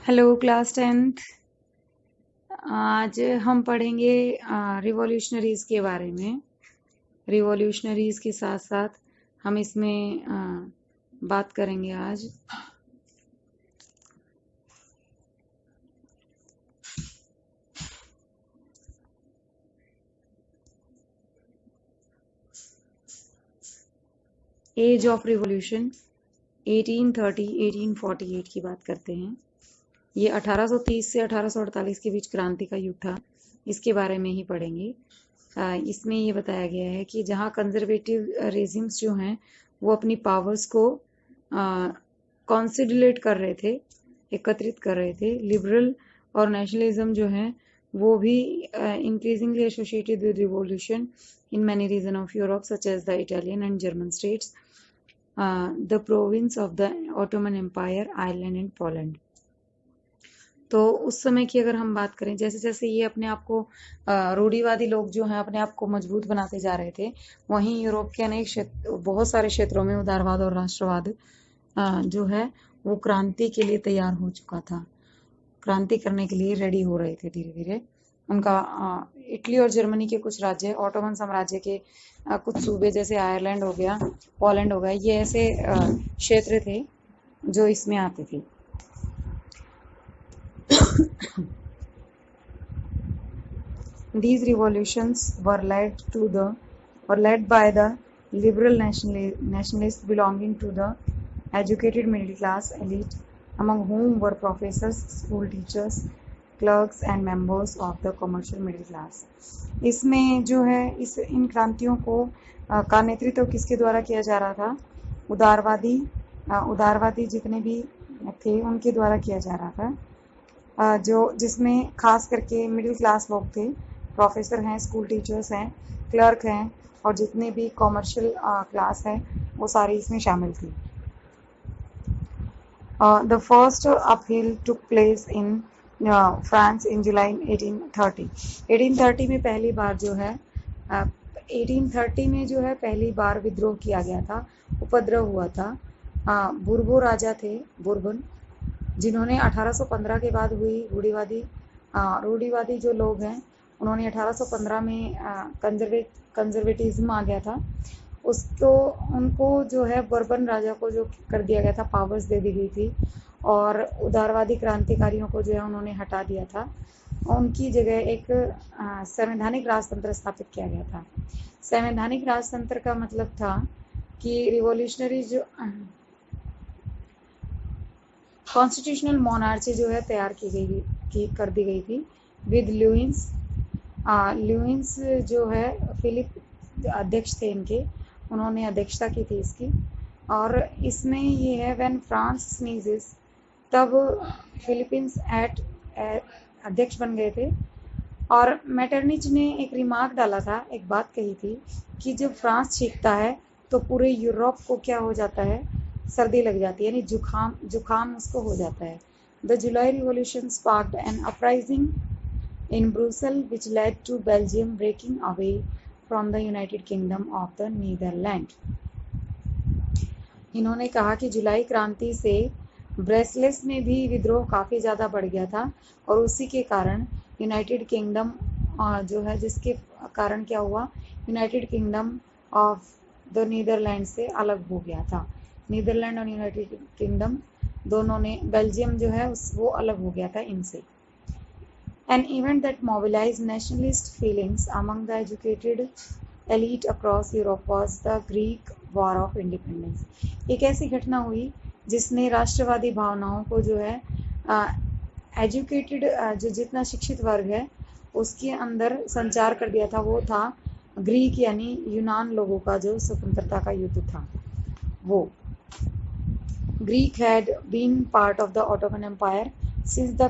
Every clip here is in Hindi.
Hello class 10th। आज हम पढ़ेंगे रिवॉल्यूशनरीज के बारे में। रिवॉल्यूशनरीज के साथ साथ हम इसमें बात करेंगे आज। एज ऑफ रिवॉल्यूशन 1830-1848 की बात करते हैं। ये 1830 से 1848 के बीच क्रांति का युग था। इसके बारे में ही पढ़ेंगे। इसमें ये बताया गया है कि जहाँ कंजर्वेटिव रेजिम्स जो हैं वो अपनी पावर्स को कॉन्सिडुलेट कर रहे थे, एकत्रित कर रहे थे। लिबरल और नेशनलिज्म जो है वो भी increasingly associated with revolution in many region of Europe such as the Italian and German states, the province of the Ottoman Empire, Ireland and Poland. तो उस समय की अगर हम बात करें, जैसे जैसे ये अपने आप को रूढ़िवादी लोग जो हैं अपने आप को मजबूत बनाते जा रहे थे, वहीं यूरोप के अनेक क्षेत्र, बहुत सारे क्षेत्रों में उदारवाद और राष्ट्रवाद जो है वो क्रांति के लिए तैयार हो चुका था। क्रांति करने के लिए रेडी हो रहे थे धीरे धीरे। उनका इटली और जर्मनी के कुछ राज्य, ऑटोमन साम्राज्य के कुछ सूबे जैसे आयरलैंड हो गया, पोलैंड हो गया, ये ऐसे क्षेत्र थे जो इसमें आते थे। These revolutions were led by the liberal nationalists belonging to the educated middle class elite, among whom were professors, school teachers, clerks and members of the commercial middle class. इसमें जो है इन क्रांतियों को का नेतृत्व किसके द्वारा किया जा रहा था? उदारवादी जितने भी थे उनके द्वारा किया जा रहा था, जिसमें खास करके मिडिल क्लास लोग थे, प्रोफेसर हैं, स्कूल टीचर्स हैं, क्लर्क हैं और जितने भी कॉमर्शियल क्लास है वो सारी इसमें शामिल थी। The first upheaval took place in France in July 1830। 1830 में पहली बार जो है 1830 में जो है पहली बार विद्रोह किया गया था, उपद्रव हुआ था। बुर्बो राजा थे, बुर्बन, जिन्होंने 1815 के बाद हुई रूढ़िवादी जो लोग हैं उन्होंने 1815 में कंजर्वेटिज्म आ गया था, उनको जो है बर्बन राजा को जो कर दिया गया था, पावर्स दे दी गई थी और उदारवादी क्रांतिकारियों को जो है उन्होंने हटा दिया था। उनकी जगह एक संवैधानिक राजतंत्र स्थापित किया गया था। संवैधानिक राजतंत्र का मतलब था कि रिवॉल्यूशनरी जो कॉन्स्टिट्यूशनल मोनार्ची जो है तैयार कर दी गई थी विद ल्यूइंस जो है फिलिप अध्यक्ष थे इनके, उन्होंने अध्यक्षता की थी इसकी। और इसमें ये है व्हेन फ्रांस स्नीजेस, तब फिलीपींस अध्यक्ष बन गए थे। और मैटरनिच ने एक रिमार्क डाला था, एक बात कही थी कि जब फ्रांस छींकता है तो पूरे यूरोप को क्या हो जाता है, सर्दी लग जाती है, यानी जुखाम उसको हो जाता है। The July revolution sparked an uprising in Brussels which led to Belgium breaking away from the United Kingdom of the Netherlands. इन्होंने कहा कि जुलाई क्रांति से ब्रेसलेस में भी विद्रोह काफ़ी ज़्यादा बढ़ गया था और उसी के कारण यूनाइटेड किंगडम जो है, जिसके कारण क्या हुआ, United Kingdom of the Netherland से अलग हो गया था। नीदरलैंड और यूनाइटेड किंगडम दोनों ने, बेल्जियम जो है वो अलग हो गया था इनसे। An event that mobilized nationalist feelings among the educated elite across Europe was the Greek War of Independence. एक ऐसी घटना हुई जिसने राष्ट्रवादी भावनाओं को जो है एजुकेटेड जो जितना शिक्षित वर्ग है उसके अंदर संचार कर दिया था। वो था ग्रीक यानी यूनान लोगों का जो स्वतंत्रता का युद्ध था। वो Greek had been part of the Ottoman Empire since the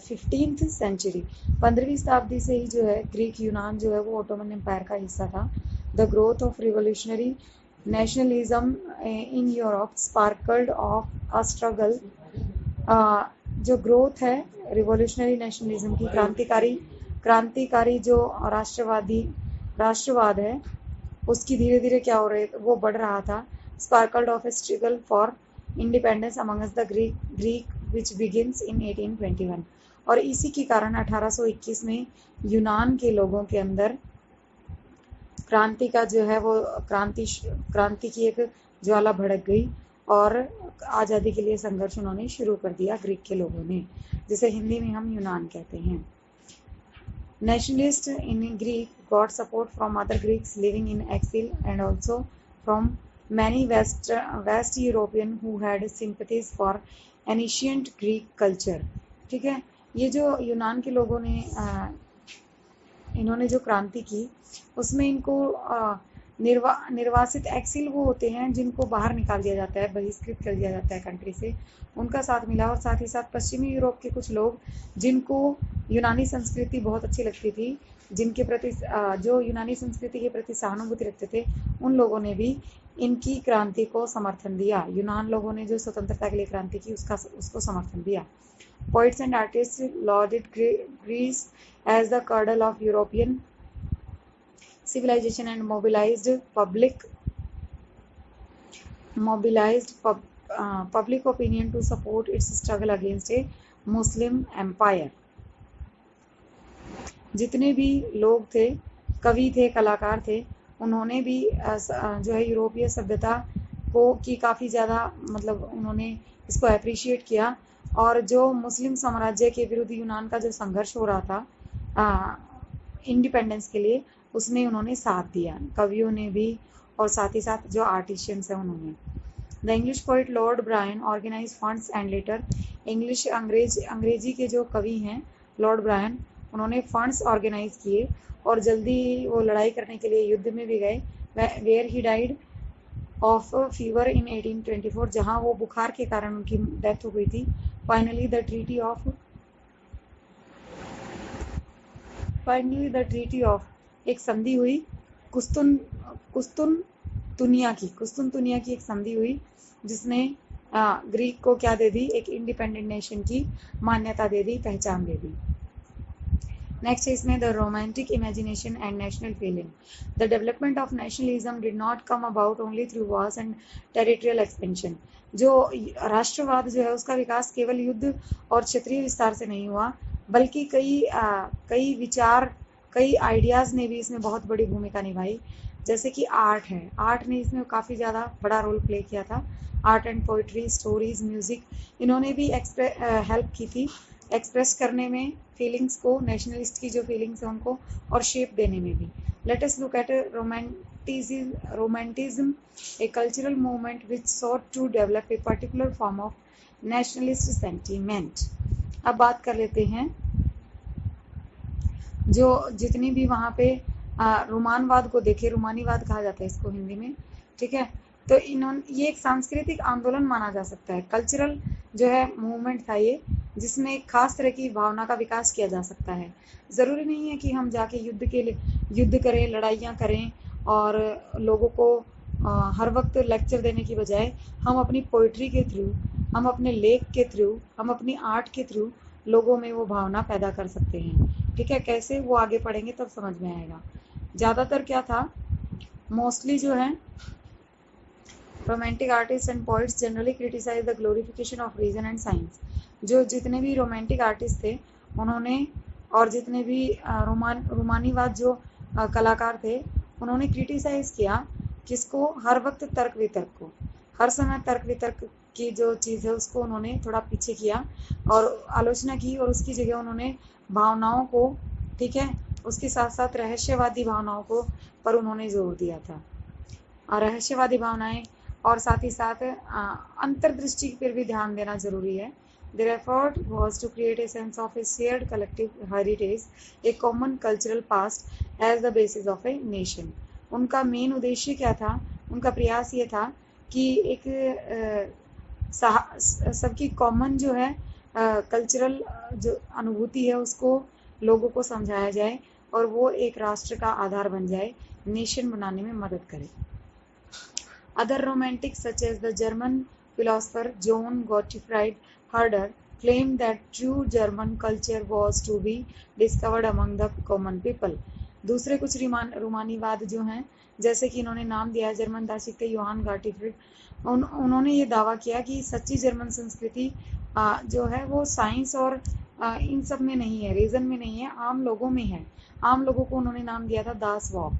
15th century. 15वीं शताब्दी से ही जो है ग्रीक यूनान जो है वो ऑटोमन एम्पायर का हिस्सा था। The growth of revolutionary nationalism in Europe sparkled of a struggle. जो ग्रोथ है रिवोल्यूशनरी नेशनलिज्म की, क्रांतिकारी जो राष्ट्रवाद है उसकी धीरे धीरे क्या हो रहे, वो बढ़ रहा था। Sparkled of A struggle for independence amongst the Greek which begins in 1821। और इसी के कारण 1821 में यूनान के लोगों के अंदर क्रांति का जो है वो क्रांति की एक ज्वाला भड़क गई और आज़ादी के लिए संघर्ष उन्होंने शुरू कर दिया ग्रीक के लोगों ने, जिसे हिंदी में हम यूनान कहते हैं। Nationalists in Greek got support from other Greeks living in exile and also from many West European who had sympathies for ancient Greek culture। ठीक है, ये जो यूनान के लोगों ने इन्होंने जो क्रांति की उसमें इनको निर्वासित एक्सिल वो होते हैं जिनको बाहर निकाल दिया जाता है, बहिष्कृत कर दिया जाता है कंट्री से, उनका साथ मिला। और साथ ही साथ पश्चिमी यूरोप के कुछ लोग जिनको यूनानी संस्कृति बहुत अच्छी लगती थी, जिनके प्रति जो यूनानी संस्कृति के प्रति सहानुभूति रखते थे, उन लोगों ने भी इनकी क्रांति को समर्थन दिया। यूनान लोगों ने जो स्वतंत्रता के लिए क्रांति की उसको समर्थन दिया। Poets and artists lauded Greece as the cradle of European civilization and mobilized public opinion to support its struggle against a Muslim empire। जितने भी लोग थे, कवि थे, कलाकार थे, उन्होंने भी जो है यूरोपीय सभ्यता को की काफ़ी ज़्यादा मतलब उन्होंने इसको अप्रिशिएट किया। और जो मुस्लिम साम्राज्य के विरुद्ध यूनान का जो संघर्ष हो रहा था इंडिपेंडेंस के लिए, उसमें उन्होंने साथ दिया, कवियों ने भी और साथ ही साथ जो आर्टिशियंस हैं उन्होंने। The English poet Lord Byron organize funds and later अंग्रेजी के जो कवि हैं लॉर्ड ब्रायन, उन्होंने फंड्स ऑर्गेनाइज किए और जल्दी वो लड़ाई करने के लिए युद्ध में भी गए। Where he died of fever in 1824, जहां वो बुखार के कारण उनकी डेथ हो गई थी। फाइनली द ट्रीटी ऑफ एक संधि हुई कुस्तुनतुनिया की एक संधि हुई, जिसने ग्रीक को क्या दे दी, एक इंडिपेंडेंट नेशन की मान्यता दे दी, पहचान दे दी। नेक्स्ट है इसमें the romantic imagination and national feeling. The development of nationalism did not come about only through Wars and territorial expansion. जो राष्ट्रवाद जो है उसका विकास केवल युद्ध और क्षेत्रीय विस्तार से नहीं हुआ, बल्कि कई विचार, कई आइडियाज़ ने भी इसमें बहुत बड़ी भूमिका निभाई। जैसे कि आर्ट है, आर्ट ने इसमें काफ़ी ज़्यादा बड़ा रोल प्ले किया था। Art and poetry, stories, music, इन्होंने भी हेल्प की थी एक्सप्रेस करने में फीलिंग्स को, नेशनलिस्ट की जो फीलिंग्स है उनको, और शेप देने में भी। Let us look at romanticism, a cultural movement which sought to develop a particular form of nationalist sentiment. अब बात कर लेते हैं जो जितनी भी वहाँ पे रोमानवाद को देखे, रोमानीवाद कहा जाता है इसको हिंदी में, ठीक है। तो ये एक सांस्कृतिक आंदोलन माना जा सकता है, कल्चरल जो है मूवमेंट था ये, जिसमें एक खास तरह की भावना का विकास किया जा सकता है। ज़रूरी नहीं है कि हम जाके युद्ध करें, लड़ाइयाँ करें और लोगों को हर वक्त लेक्चर देने की बजाय हम अपनी पोइट्री के थ्रू, हम अपने लेख के थ्रू, हम अपनी आर्ट के थ्रू लोगों में वो भावना पैदा कर सकते हैं, ठीक है। कैसे, वो आगे पढ़ेंगे तब समझ में आएगा। ज़्यादातर क्या था, मोस्टली जो है romantic artist and poets generally criticise the glorification of reason and science. जो जितने भी रोमांटिक आर्टिस्ट थे उन्होंने, और जितने भी रोमानीवाद जो कलाकार थे, उन्होंने क्रिटिसाइज किया किसको, हर वक्त तर्क वितर्क को, हर समय तर्क वितर्क की जो चीज़ है उसको उन्होंने थोड़ा पीछे किया और आलोचना की, और उसकी जगह उन्होंने भावनाओं को, ठीक है, उसके साथ साथ रहस्यवादी भावनाओं को पर उन्होंने जोर दिया था। रहस्यवादी भावनाएं और साथ ही साथ अंतर्दृष्टि पर भी ध्यान देना जरूरी है। Their effort was to create a sense of a shared collective heritage, a common cultural past as the basis of a nation। उनका मेन उद्देश्य क्या था, उनका प्रयास ये था कि एक सबकी कॉमन जो है कल्चरल जो अनुभूति है उसको लोगों को समझाया जाए और वो एक राष्ट्र का आधार बन जाए, नेशन बनाने में मदद करे। Other romantics such as the German philosopher John Gottfried Herder claimed that true German culture was to be discovered among the common people। दूसरे कुछ रोमानीवाद जो हैं, जैसे कि इन्होंने नाम दिया है जर्मन दार्शनिक थे योहान गॉटफ्रीड, उन्होंने ये दावा किया कि सच्ची जर्मन संस्कृति जो है वो साइंस और इन सब में नहीं है, रीजन में नहीं है, आम लोगों में है। आम लोगों को उन्होंने नाम दिया था दास वॉक,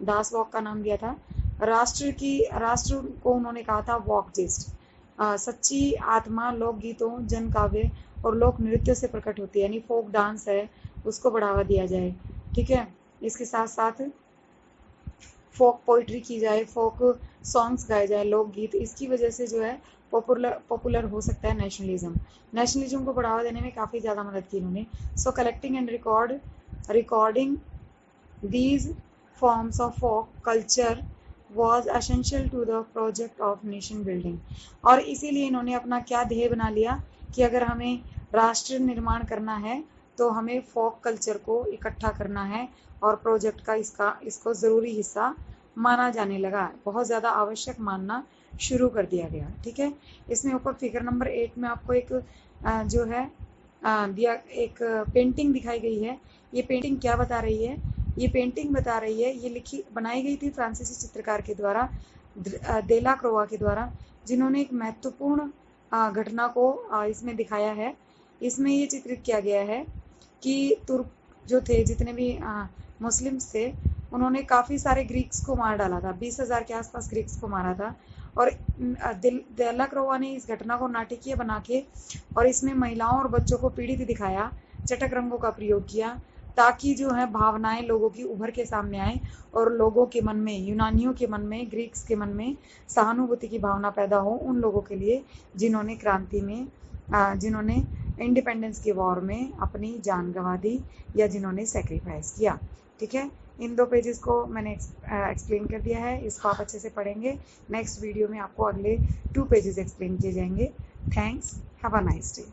दास वॉक का नाम दिया था। राष्ट्र को उन्होंने कहा था वॉक जिस्ट। सच्ची आत्मा लोकगीतों, जन काव्य और लोक नृत्य से प्रकट होती है, यानी फोक डांस है उसको बढ़ावा दिया जाए। ठीक है, इसके साथ साथ फोक पोइट्री की जाए, फोक सॉन्ग्स गाए जाए, लोकगीत, इसकी वजह से जो है पॉपुलर हो सकता है नेशनलिज्म। नेशनलिज्म को बढ़ावा देने में काफ़ी ज़्यादा मदद की इन्होंने। So collecting and recording these forms of folk culture was essential to the project of nation building। और इसीलिए इन्होंने अपना क्या ध्येय बना लिया कि अगर हमें राष्ट्र निर्माण करना है तो हमें फोक कल्चर को इकट्ठा करना है, और प्रोजेक्ट का इसको ज़रूरी हिस्सा माना जाने लगा, बहुत ज़्यादा आवश्यक मानना शुरू कर दिया गया। ठीक है, इसमें ऊपर फिगर नंबर 8 में आपको एक जो है दिया एक पेंटिंग दिखाई गई है। ये पेंटिंग क्या बता रही है? ये पेंटिंग बता रही है, ये बनाई गई थी फ्रांसीसी चित्रकार के द्वारा, देला क्रोआ के द्वारा, जिन्होंने एक महत्वपूर्ण घटना को इसमें दिखाया है। इसमें ये चित्रित किया गया है कि तुर्क जो थे, जितने भी मुस्लिम्स थे, उन्होंने काफ़ी सारे ग्रीक्स को मार डाला था, 20,000 के आसपास ग्रीक्स को मारा था। और देला क्रोआ ने इस घटना को नाटकीय बना के और इसमें महिलाओं और बच्चों को पीड़ित दिखाया, चटक रंगों का प्रयोग किया, ताकि जो है भावनाएं लोगों की उभर के सामने आए और लोगों के मन में, यूनानियों के मन में, ग्रीक्स के मन में सहानुभूति की भावना पैदा हो उन लोगों के लिए जिन्होंने क्रांति में जिन्होंने इंडिपेंडेंस के वॉर में अपनी जान गंवा दी या जिन्होंने सेक्रीफाइस किया। ठीक है, इन 2 पेजेस को मैंने एक्सप्लेन कर दिया है, इसको आप अच्छे से पढ़ेंगे। नेक्स्ट वीडियो में आपको अगले 2 पेजेस एक्सप्लेन किए जाएंगे। Thanks, have a nice day.